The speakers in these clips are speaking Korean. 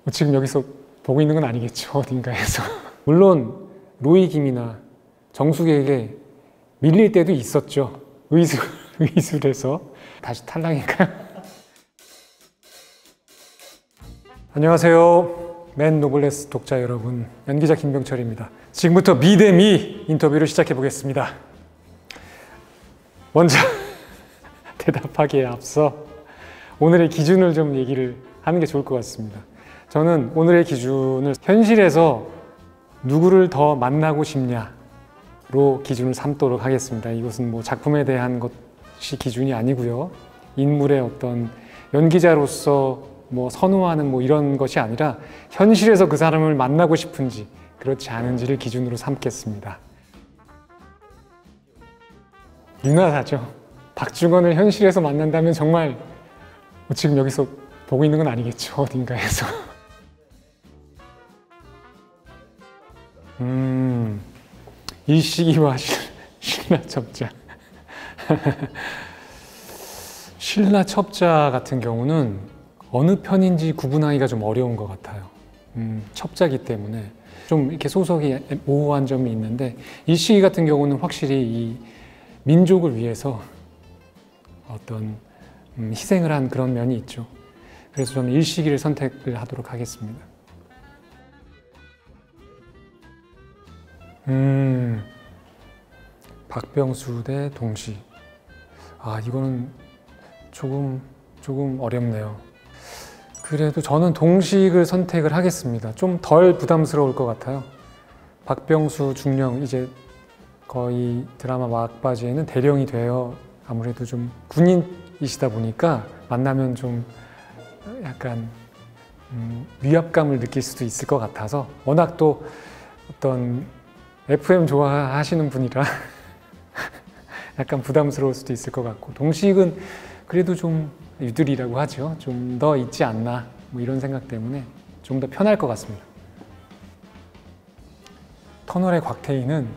지금 여기서 보고 있는 건 아니겠죠, 어딘가에서. 물론 로이 김이나 정수기에게 밀릴 때도 있었죠. 의술에서. 다시 탈락인가요? 안녕하세요, 맨 노블레스 독자 여러분, 연기자 김병철입니다. 지금부터 미대미 인터뷰를 시작해 보겠습니다. 먼저 대답하기에 앞서 오늘의 기준을 좀 얘기를 하는 게 좋을 것 같습니다. 저는 오늘의 기준을 현실에서 누구를 더 만나고 싶냐로 기준을 삼도록 하겠습니다. 이것은 뭐 작품에 대한 것이 기준이 아니고요, 인물의 어떤 연기자로서 뭐 선호하는 뭐 이런 것이 아니라 현실에서 그 사람을 만나고 싶은지 그렇지 않은지를 기준으로 삼겠습니다. 유나사죠. 박중원을 현실에서 만난다면 정말 지금 여기서 보고 있는 건 아니겠죠, 어딘가에서. 일식이와 신라첩자. 신라첩자 같은 경우는 어느 편인지 구분하기가 좀 어려운 것 같아요. 첩자기 때문에 좀 이렇게 소속이 모호한 점이 있는데, 일식이 같은 경우는 확실히 이 민족을 위해서 어떤 희생을 한 그런 면이 있죠. 그래서 저는 일식이를 선택을 하도록 하겠습니다. 박병수 대 동시. 이거는 조금 어렵네요. 그래도 저는 동식을 선택을 하겠습니다. 좀 덜 부담스러울 것 같아요. 박병수 중령, 이제 거의 드라마 막바지에는 대령이 되어 아무래도 좀 군인이시다 보니까 만나면 좀 약간 위압감을 느낄 수도 있을 것 같아서, 워낙 또 어떤 FM 좋아하시는 분이라 약간 부담스러울 수도 있을 것 같고, 동식은 그래도 좀 유들이라고 하죠. 좀 더 있지 않나, 뭐 이런 생각 때문에 좀 더 편할 것 같습니다. 터널의 곽태희는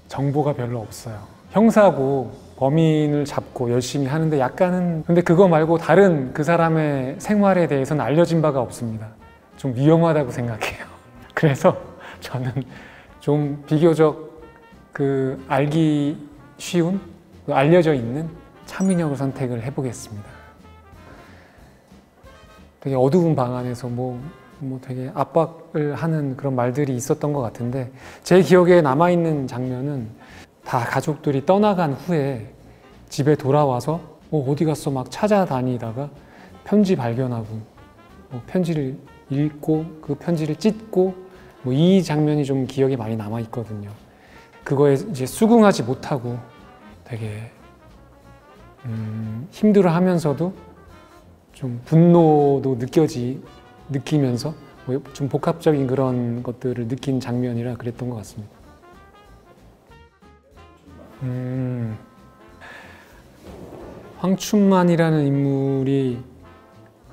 정보가 별로 없어요. 형사고 범인을 잡고 열심히 하는데 약간은, 근데 그거 말고 다른 그 사람의 생활에 대해서는 알려진 바가 없습니다. 좀 위험하다고 생각해요. 그래서 저는 좀 비교적 알기 쉬운, 알려져 있는 차민혁을 선택을 해보겠습니다. 되게 어두운 방 안에서 뭐 되게 압박을 하는 그런 말들이 있었던 것 같은데, 제 기억에 남아있는 장면은 다 가족들이 떠나간 후에 집에 돌아와서 어디 갔어 막 찾아다니다가 편지 발견하고 편지를 읽고 그 편지를 찢고 이 장면이 좀 기억에 많이 남아있거든요. 그거에 이제 수긍하지 못하고 되게 힘들어하면서도 좀 분노도 느끼면서 좀 복합적인 그런 것들을 느낀 장면이라 그랬던 것 같습니다. 황춘만이라는 인물이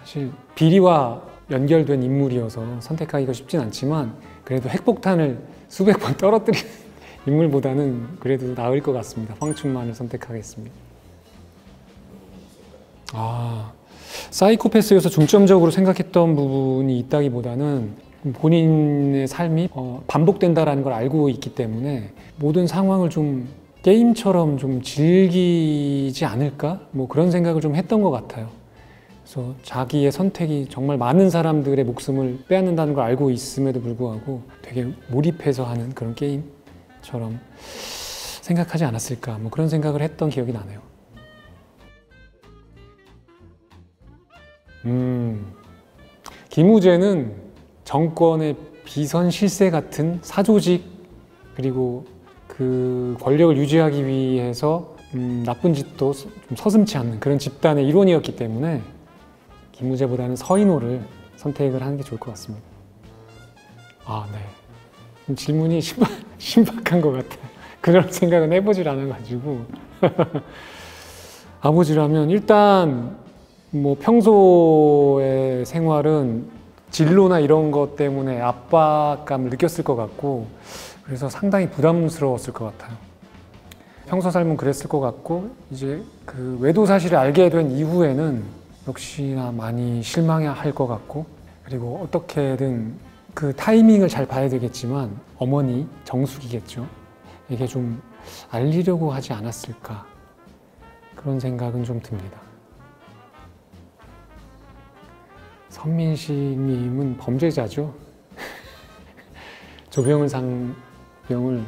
사실 비리와 연결된 인물이어서 선택하기가 쉽진 않지만, 그래도 핵폭탄을 수백 번 떨어뜨린 인물보다는 그래도 나을 것 같습니다. 황춘만을 선택하겠습니다. 사이코패스여서 중점적으로 생각했던 부분이 있다기보다는 본인의 삶이 반복된다는 걸 알고 있기 때문에 모든 상황을 좀 게임처럼 좀 즐기지 않을까? 그런 생각을 좀 했던 것 같아요. 그래서 자기의 선택이 정말 많은 사람들의 목숨을 빼앗는다는 걸 알고 있음에도 불구하고 되게 몰입해서 하는 그런 게임처럼 생각하지 않았을까? 그런 생각을 했던 기억이 나네요. 김우재는 정권의 비선 실세 같은 사조직, 그리고 그 권력을 유지하기 위해서 나쁜 짓도 좀 서슴지 않는 그런 집단의 일원이었기 때문에 김우재보다는 서인호를 선택을 하는 게 좋을 것 같습니다. 네. 질문이 신박한 것 같아요. 그런 생각은 해보질 않아가지고. 아버지라면 일단 평소의 생활은 진로나 이런 것 때문에 압박감을 느꼈을 것 같고, 그래서 상당히 부담스러웠을 것 같아요. 평소 삶은 그랬을 것 같고, 이제 그 외도 사실을 알게 된 이후에는 역시나 많이 실망할 것 같고, 그리고 어떻게든 그 타이밍을 잘 봐야 되겠지만 어머니 정숙이겠죠. 이게 좀 알리려고 하지 않았을까 그런 생각은 좀 듭니다. 선민식님은 범죄자죠. 조병을 상병을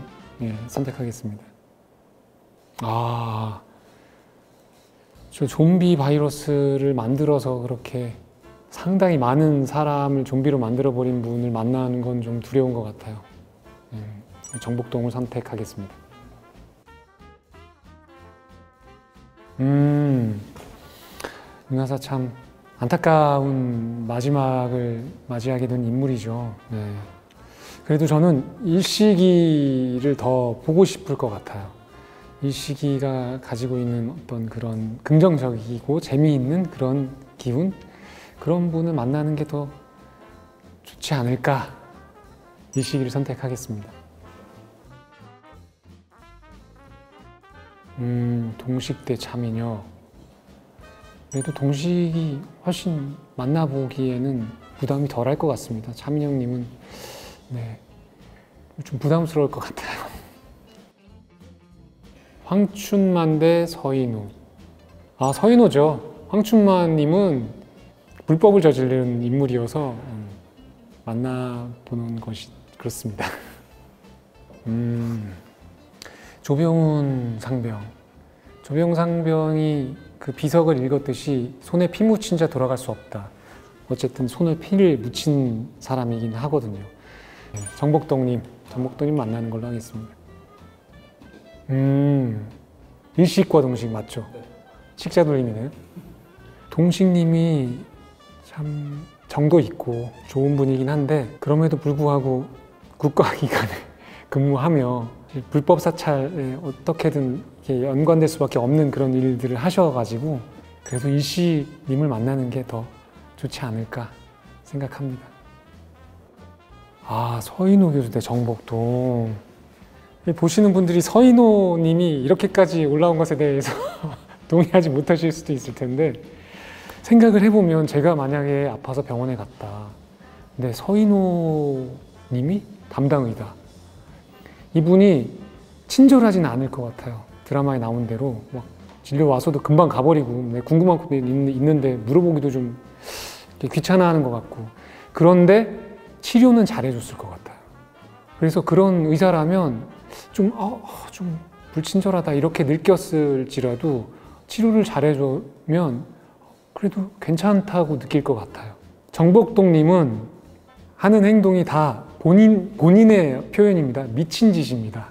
선택하겠습니다. 저 좀비 바이러스를 만들어서 그렇게 상당히 많은 사람을 좀비로 만들어버린 분을 만나는 건 좀 두려운 것 같아요. 정복동을 선택하겠습니다. 윤하사 참 안타까운 마지막을 맞이하게 된 인물이죠. 네. 그래도 저는 일식이를 더 보고 싶을 것 같아요. 일식이가 가지고 있는 어떤 그런 긍정적이고 재미있는 그런 기운, 그런 분을 만나는 게 더 좋지 않을까. 일식이를 선택하겠습니다. 동식 대 차민혁. 그래도 동식이 훨씬 만나보기에는 부담이 덜할 것 같습니다. 차민혁님은 좀 부담스러울 것 같아요. 황춘만 대 서인호. 서인호죠. 황춘만님은 불법을 저지른 인물이어서 만나보는 것이 그렇습니다. 조병훈 상병. 조병훈 상병이 그 비석을 읽었듯이 손에 피 묻힌 자 돌아갈 수 없다. 어쨌든 손에 피를 묻힌 사람이긴 하거든요. 정복동님 만나는 걸로 하겠습니다. 일식과 동식 맞죠? 네. 식자 돌림이네요. 동식님이 참 정도 있고 좋은 분이긴 한데 그럼에도 불구하고 국가기관에 근무하며 불법 사찰에 어떻게든 이렇게 연관될 수밖에 없는 그런 일들을 하셔가지고 그래도 일식님을 만나는 게 더 좋지 않을까 생각합니다. 서인호 교수 대 정복동. 보시는 분들이 서인호님이 이렇게까지 올라온 것에 대해서 동의하지 못하실 수도 있을 텐데 생각을 해보면 제가 만약에 아파서 병원에 갔다. 근데 서인호님이 담당의다. 이분이 친절하진 않을 것 같아요. 드라마에 나온 대로 막 진료 와서도 금방 가버리고 궁금한 거 있는데 물어보기도 좀 귀찮아하는 것 같고 그런데 치료는 잘해줬을 것 같아요. 그래서 그런 의사라면 좀 불친절하다 이렇게 느꼈을지라도 치료를 잘해주면 그래도 괜찮다고 느낄 것 같아요. 정복동님은 하는 행동이 다 본인의 표현입니다. 미친 짓입니다.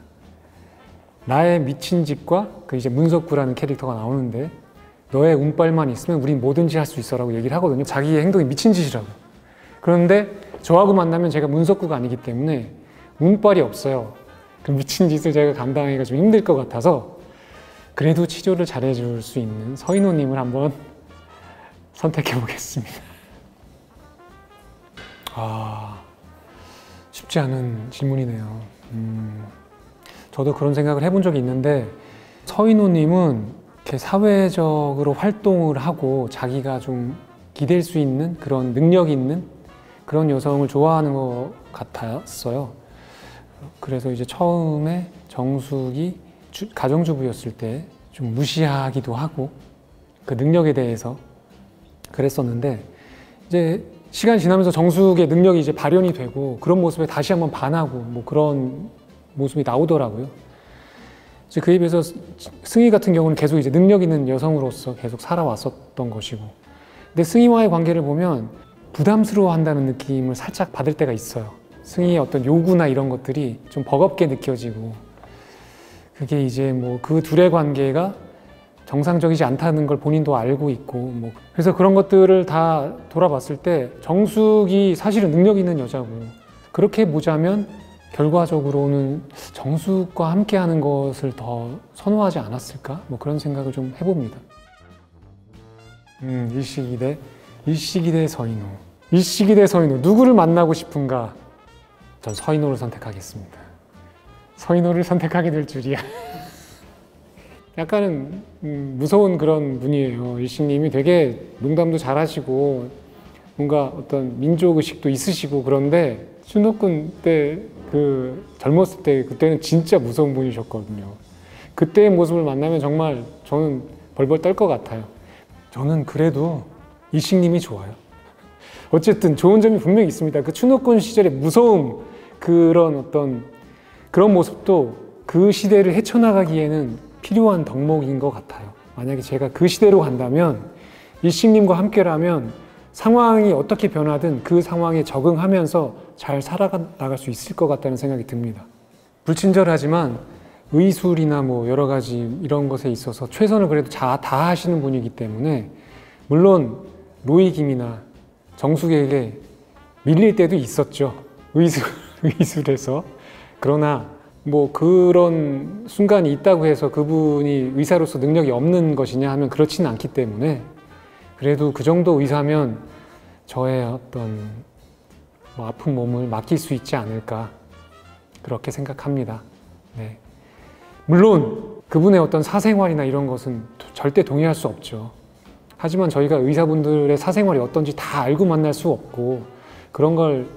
나의 미친 짓과 그 이제 문석구라는 캐릭터가 나오는데 너의 운빨만 있으면 우린 뭐든지 할 수 있어라고 얘기를 하거든요. 자기의 행동이 미친 짓이라고. 그런데 저하고 만나면 제가 문석구가 아니기 때문에 운빨이 없어요. 그 미친 짓을 제가 감당하기가 좀 힘들 것 같아서 그래도 치료를 잘해줄 수 있는 서인호님을 한번 선택해 보겠습니다. 쉽지 않은 질문이네요. 저도 그런 생각을 해본 적이 있는데 서인호님은 이렇게 사회적으로 활동을 하고 자기가 좀 기댈 수 있는 그런 능력 있는 그런 여성을 좋아하는 것 같았어요. 그래서 이제 처음에 정숙이 가정주부였을 때 좀 무시하기도 하고 그 능력에 대해서 그랬었는데 이제 시간이 지나면서 정숙의 능력이 이제 발현이 되고 그런 모습에 다시 한번 반하고 뭐 그런 모습이 나오더라고요. 이제 그에 비해서 승희 같은 경우는 계속 이제 능력 있는 여성으로서 계속 살아왔었던 것이고 근데 승희와의 관계를 보면 부담스러워한다는 느낌을 살짝 받을 때가 있어요. 승희의 어떤 요구나 이런 것들이 좀 버겁게 느껴지고 그게 이제 뭐 그 둘의 관계가 정상적이지 않다는 걸 본인도 알고 있고 뭐 그래서 그런 것들을 다 돌아봤을 때 정숙이 사실은 능력 있는 여자고 그렇게 보자면 결과적으로는 정숙과 함께 하는 것을 더 선호하지 않았을까? 뭐 그런 생각을 좀 해봅니다. 일식이 대 서인호. 일식이 대 서인호. 누구를 만나고 싶은가? 전 서인호를 선택하겠습니다. 서인호를 선택하게 될 줄이야. 약간은 무서운 그런 분이에요. 일식님이 되게 농담도 잘하시고 뭔가 어떤 민족의식도 있으시고 그런데 춘옥군 때 그 젊었을 때 그때는 진짜 무서운 분이셨거든요. 그때의 모습을 만나면 정말 저는 벌벌 떨 것 같아요. 저는 그래도 이식님이 좋아요. 어쨌든 좋은 점이 분명히 있습니다. 그 춘옥군 시절의 무서움, 그런 모습도 그 시대를 헤쳐나가기에는 필요한 덕목인 것 같아요. 만약에 제가 그 시대로 간다면, 이식님과 함께라면 상황이 어떻게 변하든 그 상황에 적응하면서 잘 살아나갈 수 있을 것 같다는 생각이 듭니다. 불친절하지만 의술이나 뭐 여러 가지 이런 것에 있어서 최선을 그래도 다 하시는 분이기 때문에, 물론 로이김이나 정숙에게 밀릴 때도 있었죠. 의술에서. 그러나 뭐 그런 순간이 있다고 해서 그분이 의사로서 능력이 없는 것이냐 하면 그렇지는 않기 때문에, 그래도 그 정도 의사면 저의 어떤 뭐 아픈 몸을 맡길 수 있지 않을까, 그렇게 생각합니다. 네. 물론 그분의 어떤 사생활이나 이런 것은 절대 동의할 수 없죠. 하지만 저희가 의사분들의 사생활이 어떤지 다 알고 만날 수 없고, 그런 걸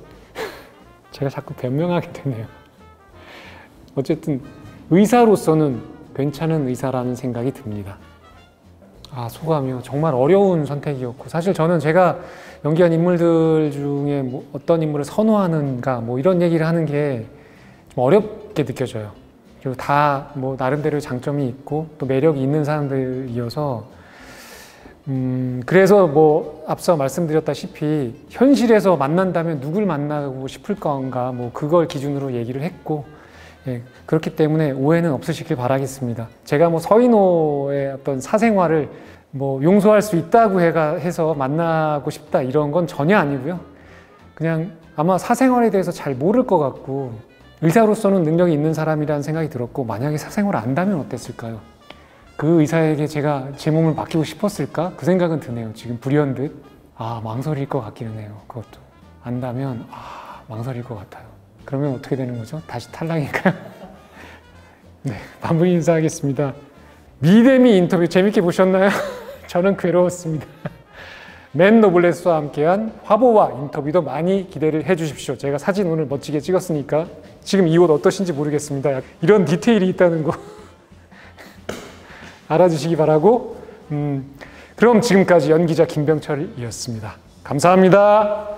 제가 자꾸 변명하게 되네요. 어쨌든 의사로서는 괜찮은 의사라는 생각이 듭니다. 소감이요. 정말 어려운 선택이었고, 사실 저는 제가 연기한 인물들 중에 뭐 어떤 인물을 선호하는가 뭐 이런 얘기를 하는 게 좀 어렵게 느껴져요. 그리고 다 뭐 나름대로 장점이 있고 또 매력이 있는 사람들이어서 그래서 뭐 앞서 말씀드렸다시피 현실에서 만난다면 누굴 만나고 싶을 건가, 뭐 그걸 기준으로 얘기를 했고, 예, 그렇기 때문에 오해는 없으시길 바라겠습니다. 제가 뭐 서인호의 어떤 사생활을 뭐 용서할 수 있다고 해서 만나고 싶다 이런 건 전혀 아니고요. 그냥 아마 사생활에 대해서 잘 모를 것 같고, 의사로서는 능력이 있는 사람이라는 생각이 들었고, 만약에 사생활을 안다면 어땠을까요? 그 의사에게 제가 제 몸을 맡기고 싶었을까? 그 생각은 드네요. 지금 불현듯. 망설일 것 같기는 해요. 그것도 안다면 망설일 것 같아요. 그러면 어떻게 되는 거죠? 다시 탈락인가요? 네, 마무리 인사하겠습니다. 미데미 인터뷰 재밌게 보셨나요? 저는 괴로웠습니다. 맨 노블레스와 함께한 화보와 인터뷰도 많이 기대를 해주십시오. 제가 사진 오늘 멋지게 찍었으니까. 지금 이 옷 어떠신지 모르겠습니다. 이런 디테일이 있다는 거 알아주시기 바라고, 그럼 지금까지 연기자 김병철이었습니다. 감사합니다.